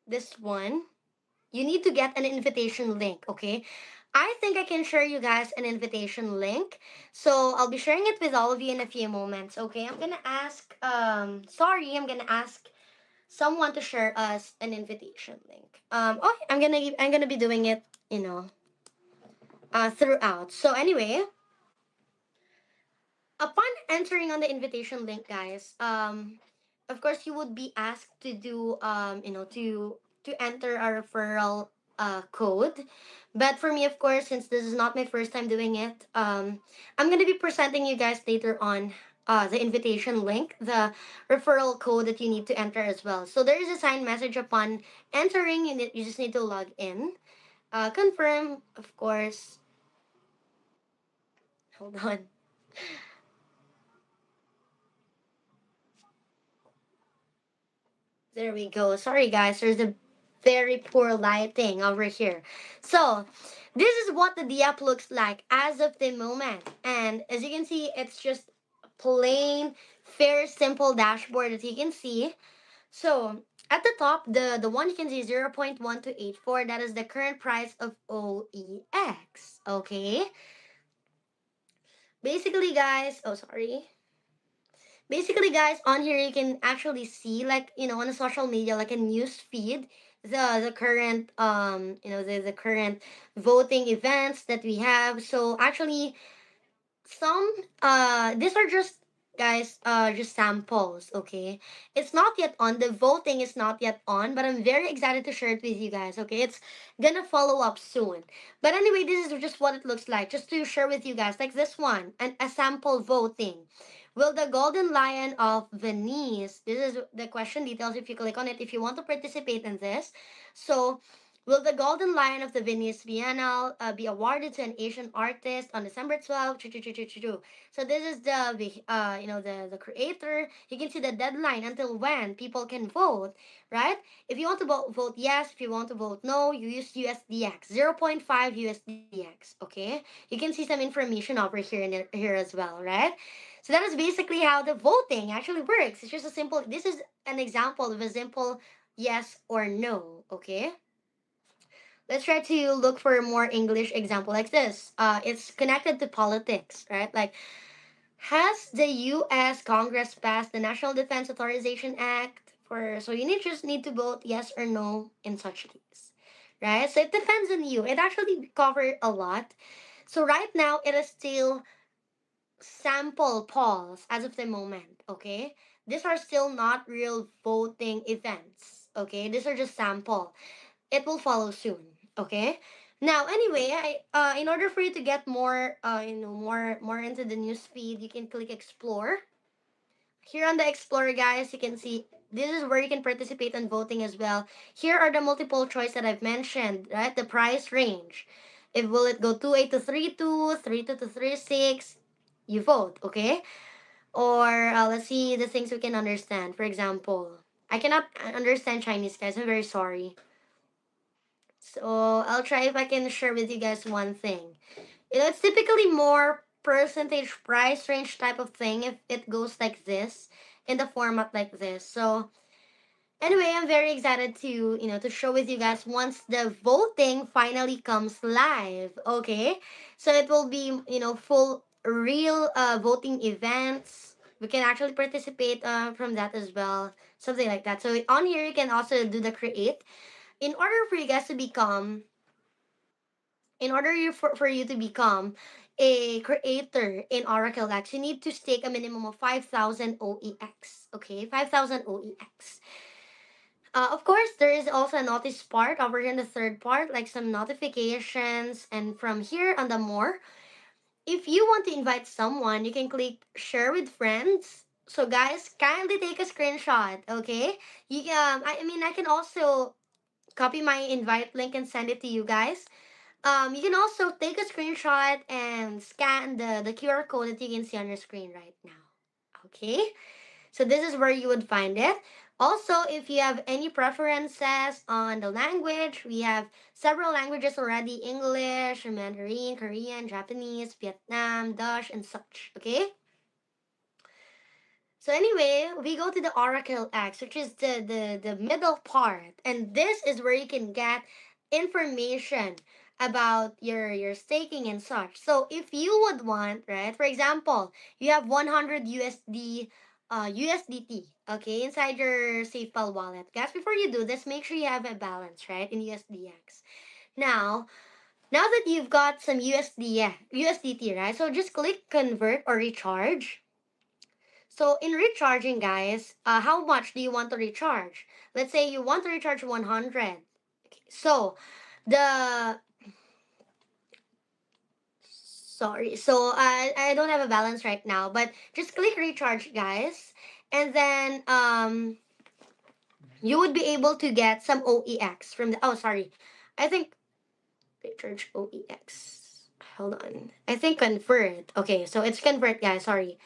This one. You need to get an invitation link. Okay, I think I can share you guys an invitation link. So I'll be sharing it with all of you in a few moments. Okay, I'm gonna ask. I'm gonna ask someone to share us an invitation link. Okay, I'm gonna be doing it, throughout. So anyway, upon entering on the invitation link, guys, of course you would be asked to do, to enter a referral code. But for me, of course, since this is not my first time doing it, I'm gonna be presenting you guys later on the invitation link, the referral code that you need to enter as well. So there is a sign message upon entering. You just need to log in, confirm, of course. Hold on. There we go. Sorry, guys. There's a very poor lighting over here. So, this is what the app looks like as of the moment. And as you can see, it's just a plain, fair, simple dashboard that you can see. So, at the top, the one you can see 0.1284, that is the current price of OEX. Okay? Basically, guys, oh, sorry. Basically, guys, on here you can actually see, like, on the social media, like a news feed, the current the current voting events that we have. So actually, some these are just, guys, just samples. Okay, it's not yet on, the voting is not yet on, but I'm very excited to share it with you guys. Okay, it's gonna follow up soon. But anyway, this is just what it looks like, just to share with you guys, like this one, and a sample voting. Will the golden lion of Venice, this is the question details, if you click on it, if you want to participate in this. So, will the Golden Lion of the Venice Biennale be awarded to an Asian artist on December 12th? So this is the creator. You can see the deadline until when people can vote, right? If you want to vote yes, if you want to vote no, you use USDX, zero point 0.5 USDX, okay? You can see some information over here as well, right? So that is basically how the voting actually works. It's just a simple, this is an example of a simple yes or no, okay? Let's try to look for a more English example like this. It's connected to politics, right? Like, has the U.S. Congress passed the National Defense Authorization Act? So you just need to vote yes or no in such case, right? So it depends on you. It actually covered a lot. So right now it is still sample polls as of the moment. Okay, these are still not real voting events. Okay, these are just sample. It will follow soon. Okay. Now, anyway, in order for you to get more, more into the news feed, you can click explore. Here on the explore, guys, you can see this is where you can participate in voting as well. Here are the multiple choice that I've mentioned, right? The price range. If will it go 2.8 to 3.2, 3.2 to 3.6, you vote, okay? Or let's see the things we can understand. For example, I cannot understand Chinese, guys. I'm very sorry. So I'll try if I can share with you guys one thing. It's typically more percentage price range type of thing if it goes like this, in the format like this. So anyway, I'm very excited to to show with you guys once the voting finally comes live. Okay, so it will be full real voting events. We can actually participate from that as well, something like that. So on here you can also do the create in order for you guys to become for you to become a creator in OracleX, you need to stake a minimum of 5,000 OEX. Okay, 5,000 OEX. Of course, there is also a notice part over here in the third part, like some notifications. And from here on the more, if you want to invite someone, you can click share with friends. So guys, kindly take a screenshot, okay? I can also copy my invite link and send it to you guys. You can also take a screenshot and scan the QR code that you can see on your screen right now. Okay, so this is where you would find it. Also, if you have any preferences on the language, we have several languages already: English, Mandarin, Korean, Japanese, Vietnam, Dutch, and such. Okay, so anyway, we go to the Oracle X, which is the middle part. And this is where you can get information about your staking and such. So if you would want, right, for example, you have 100 USDT, okay, inside your SafePal wallet. Guys, before you do this, make sure you have a balance, right, in USDX. Now, now that you've got some USDT, right, so just click convert or recharge. So in recharging, guys, how much do you want to recharge? Let's say you want to recharge 100. Okay, so the sorry, so I don't have a balance right now, but just click recharge, guys, and then you would be able to get some OEX from the. Oh, sorry, I think recharge OEX. Hold on, I think convert. Okay, so it's convert, guys. Sorry.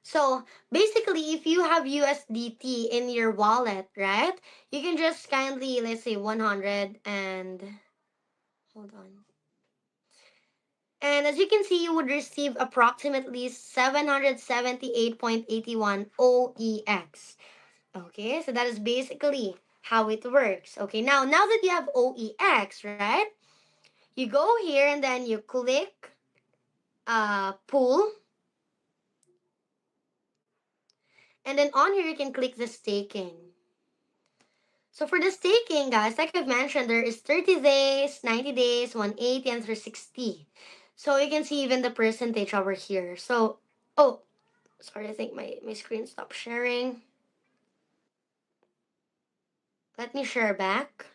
So basically, if you have USDT in your wallet, right, you can just kindly, let's say, 100 and hold on. And as you can see, you would receive approximately 778.81 OEX. Okay, so that is basically how it works. Okay, now that you have OEX, right, you go here and then you click pool. And then on here, you can click the staking. So for the staking, guys, like I've mentioned, there is 30 days, 90 days, 180, and 360. So you can see even the percentage over here. So, oh, sorry, I think my screen stopped sharing. Let me share back.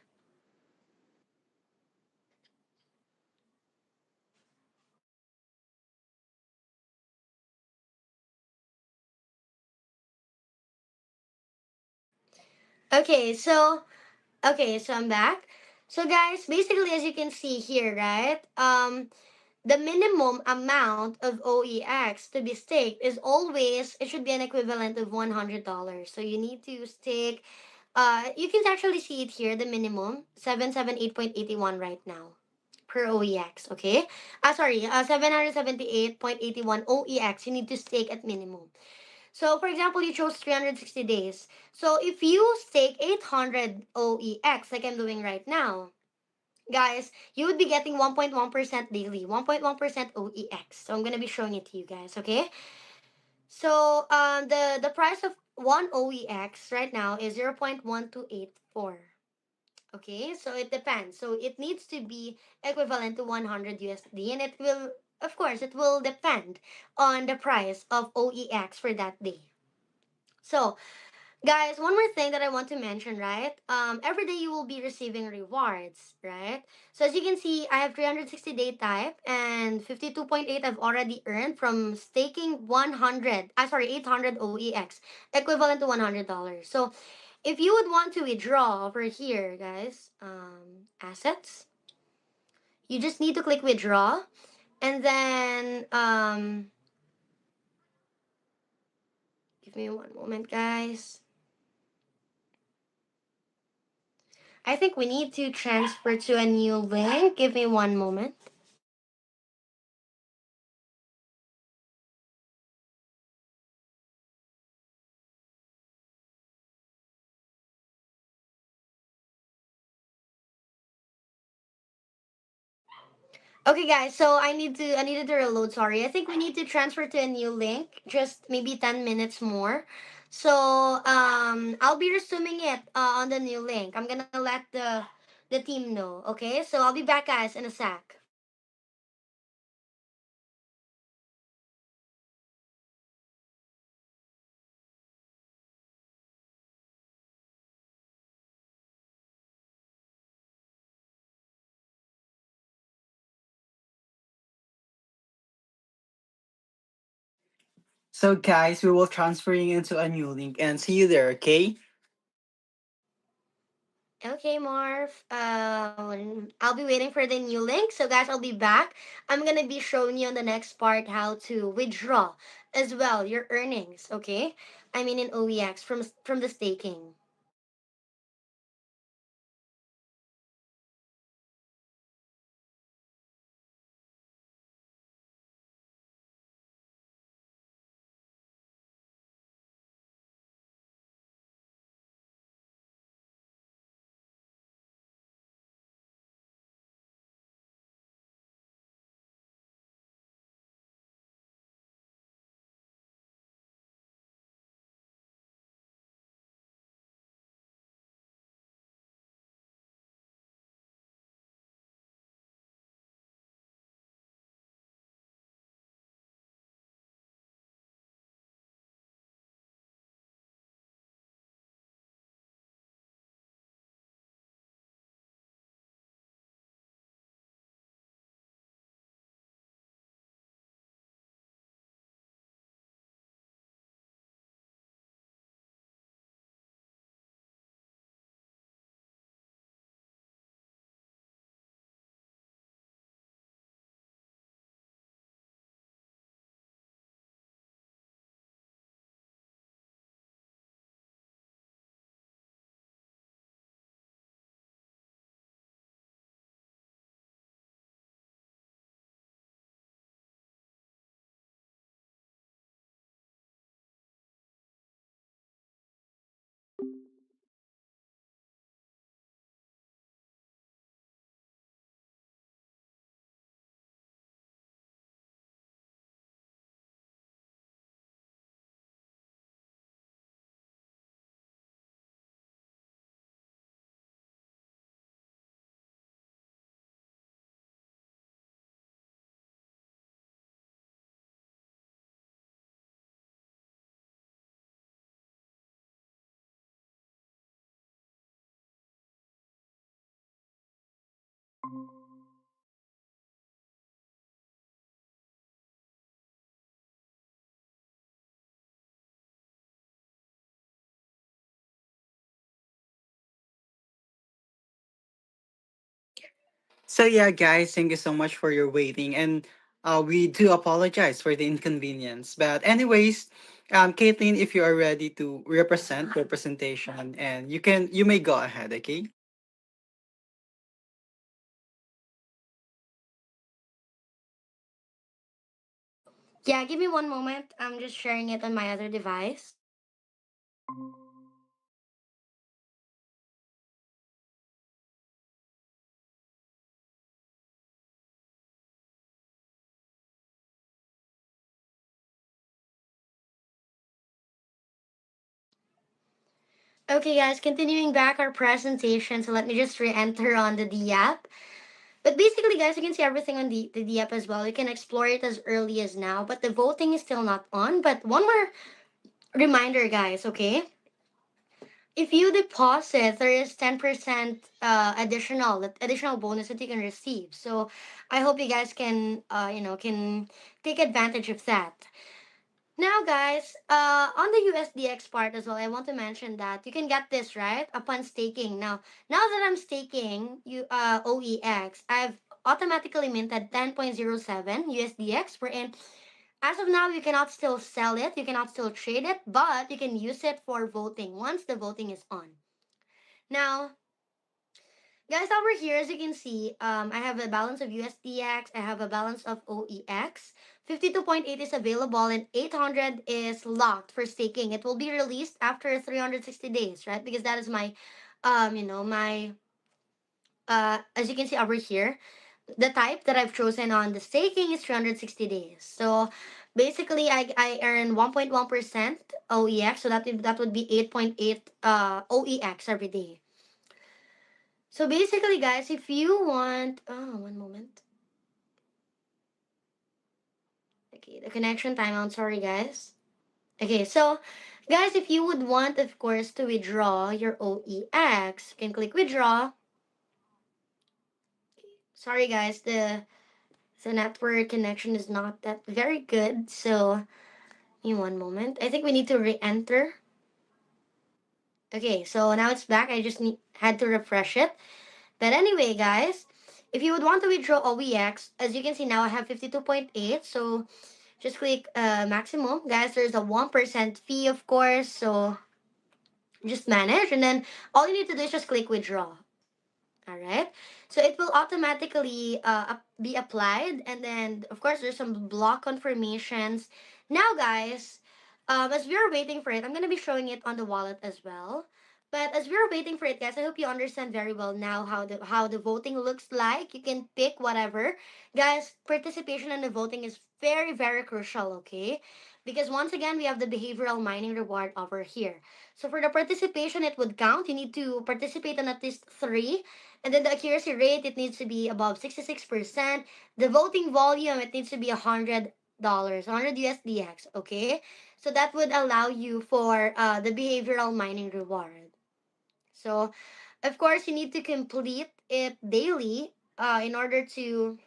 Okay, so I'm back. So guys, basically as you can see here, right? The minimum amount of OEX to be staked is always, it should be an equivalent of $100. So you need to stake, you can actually see it here, the minimum 778.81 right now per OEX, okay? Sorry, 778.81 OEX you need to stake at minimum. So for example, you chose 360 days. So if you stake 800 OEX like I'm doing right now, guys, you would be getting 1.1% daily, 1.1% OEX. So I'm gonna be showing it to you guys, okay? So the price of one OEX right now is 0.1284. Okay, so it depends. So it needs to be equivalent to 100 USD, and it will, of course, it will depend on the price of OEX for that day. So guys, one more thing that I want to mention, right? Every day you will be receiving rewards, right? So as you can see, I have 360-day type and 52.8 I've already earned from staking 800 OEX, equivalent to $100. So if you would want to withdraw over here, guys, assets, you just need to click withdraw, and then give me one moment, guys. I think we need to transfer to a new link. Give me one moment. Okay, guys. So I needed to reload. Sorry. I think we need to transfer to a new link. Just maybe 10 minutes more. So I'll be resuming it on the new link. I'm gonna let the team know. Okay. So I'll be back, guys, in a sec. So, guys, we will transferring into a new link and see you there, okay? Okay, Marv. I'll be waiting for the new link. So, guys, I'll be back. I'm gonna be showing you on the next part how to withdraw as well your earnings. Okay, I mean in OEX from the staking. So yeah, guys, thank you so much for your waiting, and we do apologize for the inconvenience. But anyways, Caitlin, if you are ready to represent your presentation, and you may go ahead. Okay. Yeah, give me one moment. I'm just sharing it on my other device. Okay, guys, continuing back our presentation. So let me just re-enter on the D app. But basically, guys, you can see everything on the D app as well. You can explore it as early as now, but the voting is still not on. But one more reminder, guys, okay? If you deposit, there is 10% additional bonus that you can receive. So I hope you guys can can take advantage of that. Now, guys, on the USDX part as well, I want to mention that you can get this right upon staking. Now that I'm staking you OEX, I've automatically minted 10.07 USDX. We're in. As of now, you cannot still sell it, you cannot still trade it, but you can use it for voting once the voting is on. Now, guys, over here, as you can see, I have a balance of USDX, I have a balance of OEX. 52.8 is available and 800 is locked for staking. It will be released after 360 days, right? Because that is my, my, as you can see over here, the type that I've chosen on the staking is 360 days. So basically, I earn 1.1% OEX, so that would be 8.8 OEX every day. So basically, guys, if you want, oh, one moment. Okay, the connection timeout. Sorry, guys. Okay, so guys, if you would want, of course, to withdraw your OEX, you can click withdraw. Sorry, guys, the network connection is not that very good. So in one moment, I think we need to re-enter. Okay, so now it's back. I just had to refresh it. But anyway, guys, if you would want to withdraw OEX, as you can see now, I have 52.8. So just click maximum. Guys, there's a 1% fee, of course. So just manage. And then all you need to do is just click withdraw. All right. So it will automatically be applied. And then, of course, there's some block confirmations. Now, guys, as we're waiting for it, I'm going to be showing it on the wallet as well. But as we're waiting for it, guys, I hope you understand very well now how the voting looks like. You can pick whatever. Guys, participation in the voting is very, very crucial, okay? Because once again, we have the behavioral mining reward over here. So for the participation, it would count. You need to participate in at least three, and then the accuracy rate, it needs to be above 66%. The voting volume, it needs to be $100, 100 USDX, okay? So that would allow you for the behavioral mining reward. So, of course, you need to complete it daily in order to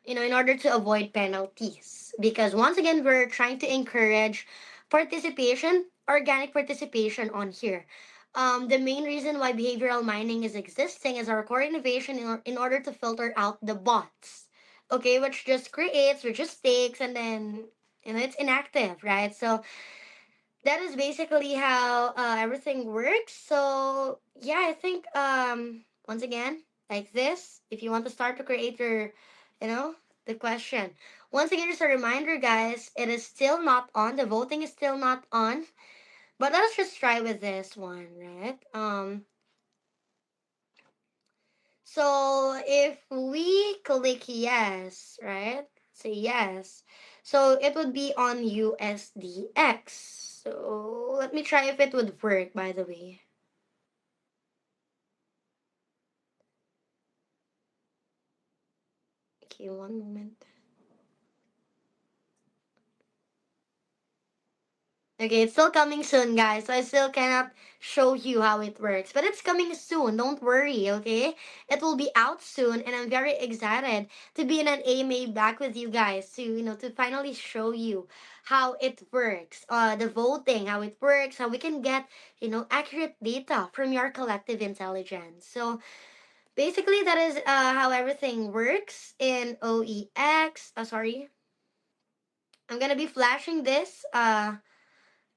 avoid penalties. Because once again, we're trying to encourage participation, organic participation on here. The main reason why behavioral mining is existing is our core innovation in order to filter out the bots, okay, which just takes, and then it's inactive, right? So that is basically how everything works. So yeah, I think once again, like this, if you want to start to create your, you know, the question. Once again, just a reminder, guys, it is still not on. The voting is still not on. But let's just try with this one, right? So if we click yes, right? Say yes. So it would be on USDX. So let me try if it would work, by the way. Okay, one moment. Okay, it's still coming soon, guys. So I still cannot show you how it works. But it's coming soon. Don't worry, okay? It will be out soon, and I'm very excited to be in an AMA back with you guys to finally show you how it works. The voting, how it works, how we can get, accurate data from your collective intelligence. So Basically, that is how everything works in OEX. Sorry, I'm gonna be flashing this.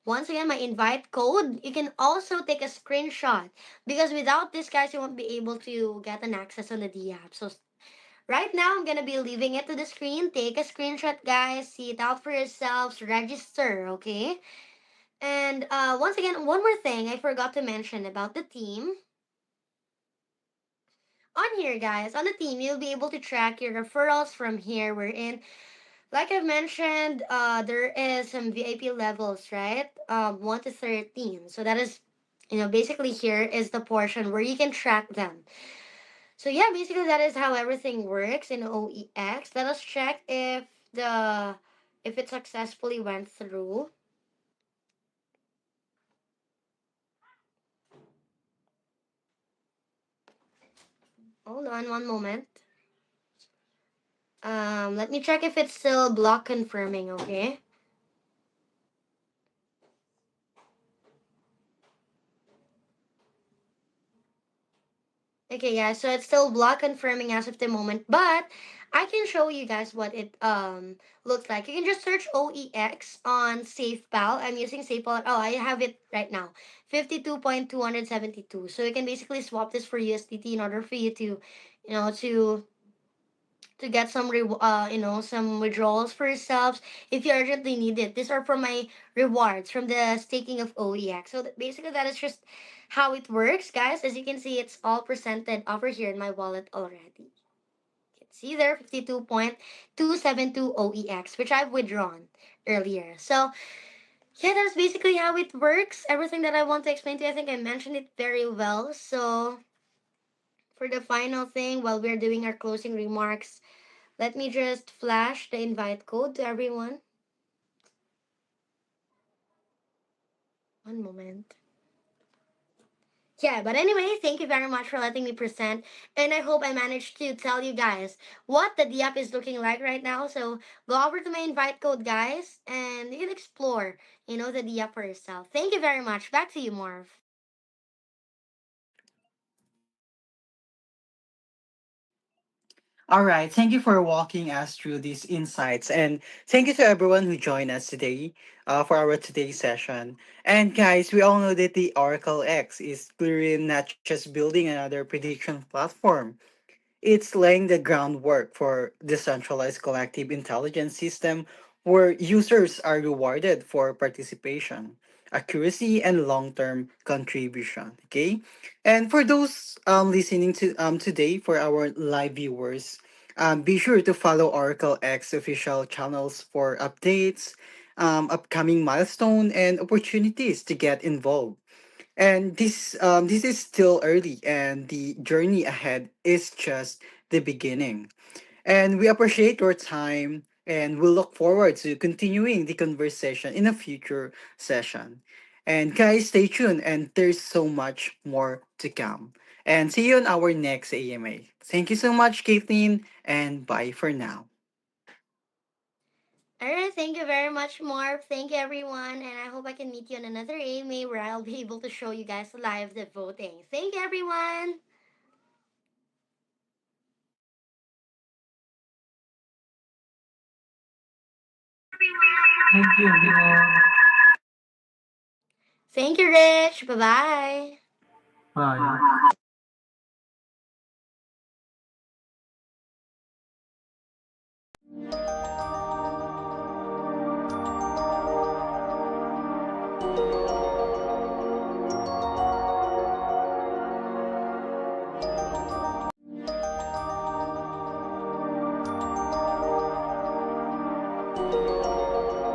Once again, my invite code. You can also take a screenshot because without this, guys, you won't be able to get an access on the D app. So right now, I'm gonna be leaving it to the screen. Take a screenshot, guys. See it out for yourselves. Register, okay? And once again, one more thing I forgot to mention about the team. On here, guys, on the team, you'll be able to track your referrals from here. We're in, like I've mentioned, there is some VIP levels, right? 1 to 13. So that is, basically here is the portion where you can track them. So yeah, basically that is how everything works in OEX. Let us check if it successfully went through. Hold on one moment. Let me check if it's still block confirming, okay? Okay, guys, so it's still block confirming as of the moment, but I can show you guys what it looks like. You can just search OEX on SafePal. I'm using SafePal. Oh, I have it right now. 52.272. So you can basically swap this for USDT in order for you to, get some some withdrawals for yourselves if you urgently need it. These are from my rewards from the staking of OEX. So basically that is just how it works, guys. As you can see, it's all presented over here in my wallet already. You can see there 52.272 OEX, which I've withdrawn earlier. So yeah, that's basically how it works. Everything that I want to explain to you, I think I mentioned it very well. So for the final thing, while we're doing our closing remarks, let me just flash the invite code to everyone. One moment. Yeah, but anyway, thank you very much for letting me present. And I hope I managed to tell you guys what the app is looking like right now. So go over to my invite code, guys, and you can explore, the app for yourself. Thank you very much. Back to you, Marv. All right. Thank you for walking us through these insights. And thank you to everyone who joined us today for our today's session. And guys, we all know that the Oracle X is clearly not just building another prediction platform. It's laying the groundwork for decentralized collective intelligence system where users are rewarded for participation, accuracy, and long-term contribution. Okay, and for those listening to today, for our live viewers, be sure to follow Oracle X official channels for updates, upcoming milestone, and opportunities to get involved. And this is still early, and the journey ahead is just the beginning. And we appreciate your time, and we'll look forward to continuing the conversation in a future session. And guys, stay tuned, and there's so much more to come. And see you on our next AMA. Thank you so much, Caitlin, and bye for now. All right, thank you very much, Marv. Thank you, everyone, and I hope I can meet you on another AMA where I'll be able to show you guys live the voting. Thank you, everyone. Thank you, everyone. Thank you, Rich. Bye bye. Bye.